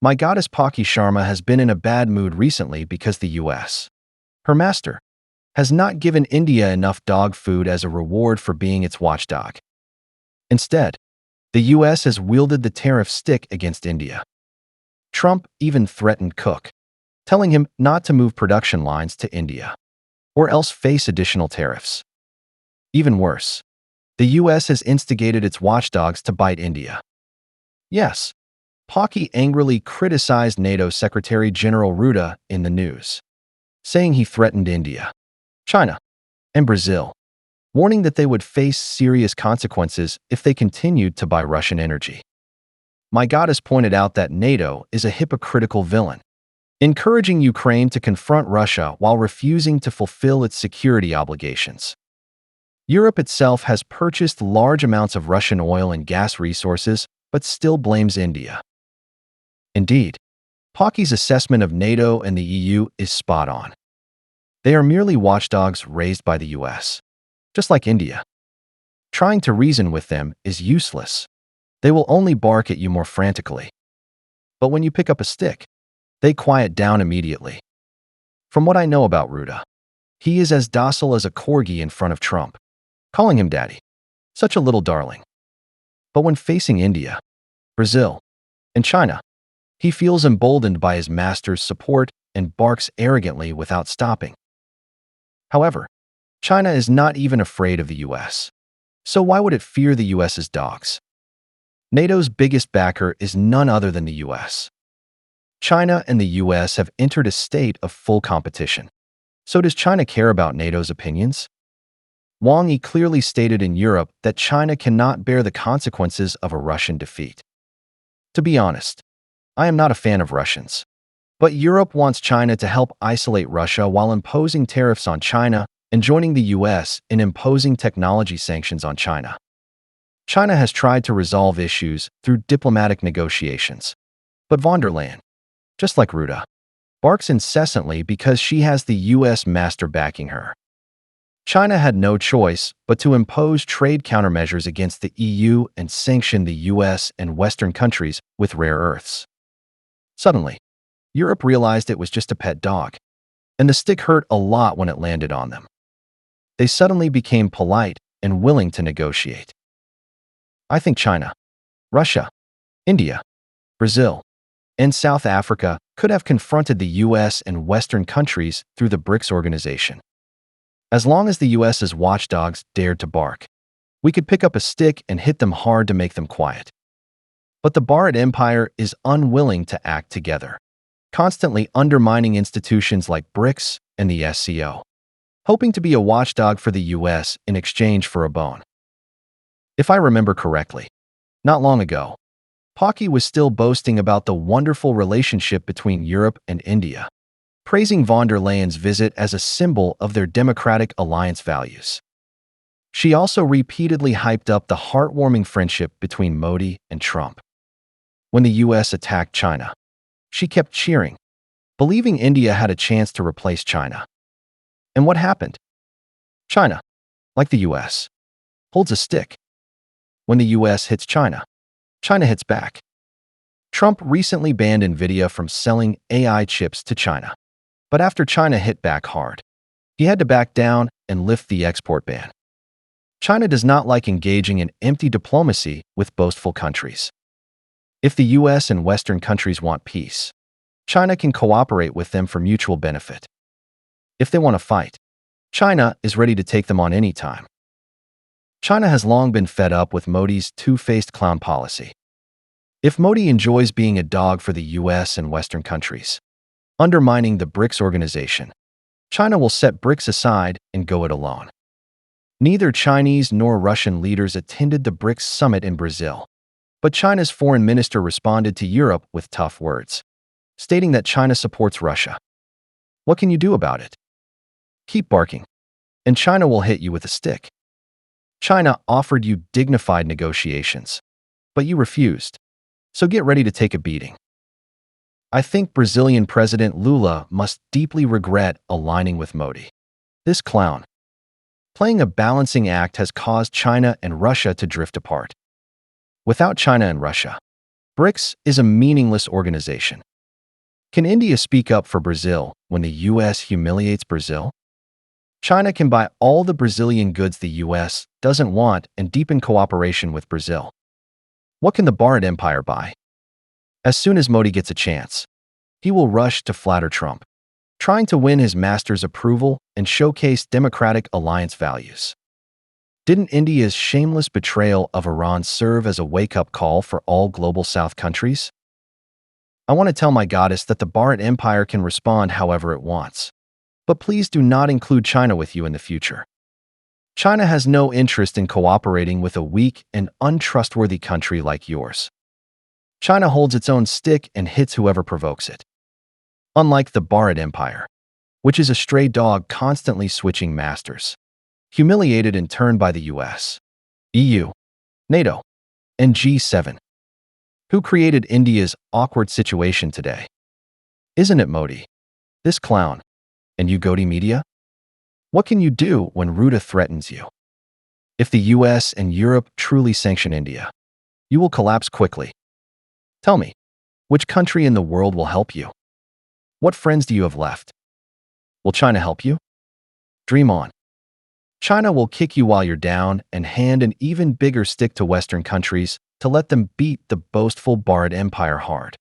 My goddess Palki Sharma has been in a bad mood recently because the US, her master, has not given India enough dog food as a reward for being its watchdog. Instead, the US has wielded the tariff stick against India. Trump even threatened Cook, telling him not to move production lines to India, or else face additional tariffs. Even worse, the US has instigated its watchdogs to bite India. Yes, Palki angrily criticized NATO Secretary General Rutte in the news, saying he threatened India, China, and Brazil, warning that they would face serious consequences if they continued to buy Russian energy. My goddess pointed out that NATO is a hypocritical villain, encouraging Ukraine to confront Russia while refusing to fulfill its security obligations. Europe itself has purchased large amounts of Russian oil and gas resources, but still blames India. Indeed, Palki's assessment of NATO and the EU is spot on. They are merely watchdogs raised by the US, just like India. Trying to reason with them is useless. They will only bark at you more frantically. But when you pick up a stick, they quiet down immediately. From what I know about Rutte, he is as docile as a corgi in front of Trump, calling him daddy, such a little darling. But when facing India, Brazil, and China, he feels emboldened by his master's support and barks arrogantly without stopping. However, China is not even afraid of the US. So why would it fear the US's dogs? NATO's biggest backer is none other than the US. China and the US have entered a state of full competition. So does China care about NATO's opinions? Wang Yi clearly stated in Europe that China cannot bear the consequences of a Russian defeat. To be honest, I am not a fan of Russians. But Europe wants China to help isolate Russia while imposing tariffs on China and joining the US in imposing technology sanctions on China. China has tried to resolve issues through diplomatic negotiations. But von der Leyen, just like Rutte, barks incessantly because she has the US master backing her. China had no choice but to impose trade countermeasures against the EU and sanction the US and Western countries with rare earths. Suddenly, Europe realized it was just a pet dog, and the stick hurt a lot when it landed on them. They suddenly became polite and willing to negotiate. I think China, Russia, India, Brazil, and South Africa could have confronted the US and Western countries through the BRICS organization. As long as the US's watchdogs dared to bark, we could pick up a stick and hit them hard to make them quiet. But the Bharat Empire is unwilling to act together, constantly undermining institutions like BRICS and the SCO, hoping to be a watchdog for the US in exchange for a bone. If I remember correctly, not long ago, Palki was still boasting about the wonderful relationship between Europe and India, praising von der Leyen's visit as a symbol of their democratic alliance values. She also repeatedly hyped up the heartwarming friendship between Modi and Trump. When the US attacked China, she kept cheering, believing India had a chance to replace China. And what happened? China, like the US, holds a stick. When the US hits China, China hits back. Trump recently banned NVIDIA from selling AI chips to China. But after China hit back hard, he had to back down and lift the export ban. China does not like engaging in empty diplomacy with boastful countries. If the US and Western countries want peace, China can cooperate with them for mutual benefit. If they want to fight, China is ready to take them on any time. China has long been fed up with Modi's two-faced clown policy. If Modi enjoys being a dog for the US and Western countries, undermining the BRICS organization, China will set BRICS aside and go it alone. Neither Chinese nor Russian leaders attended the BRICS summit in Brazil, but China's foreign minister responded to Europe with tough words, stating that China supports Russia. What can you do about it? Keep barking, and China will hit you with a stick. China offered you dignified negotiations, but you refused, so get ready to take a beating. I think Brazilian President Lula must deeply regret aligning with Modi. This clown, playing a balancing act, has caused China and Russia to drift apart. Without China and Russia, BRICS is a meaningless organization. Can India speak up for Brazil when the US humiliates Brazil? China can buy all the Brazilian goods the US doesn't want and deepen cooperation with Brazil. What can the Bharat Empire buy? As soon as Modi gets a chance, he will rush to flatter Trump, trying to win his master's approval and showcase democratic alliance values. Didn't India's shameless betrayal of Iran serve as a wake-up call for all global South countries? I want to tell my goddess that the Bharat Empire can respond however it wants. But please do not include China with you in the future. China has no interest in cooperating with a weak and untrustworthy country like yours. China holds its own stick and hits whoever provokes it. Unlike the Bharat Empire, which is a stray dog constantly switching masters, humiliated in turn by the US, EU, NATO, and G7. Who created India's awkward situation today? Isn't it Modi? This clown. And you Godi media? What can you do when Ruta threatens you? If the US and Europe truly sanction India, you will collapse quickly. Tell me, which country in the world will help you? What friends do you have left? Will China help you? Dream on. China will kick you while you're down and hand an even bigger stick to Western countries to let them beat the boastful Bharat Empire hard.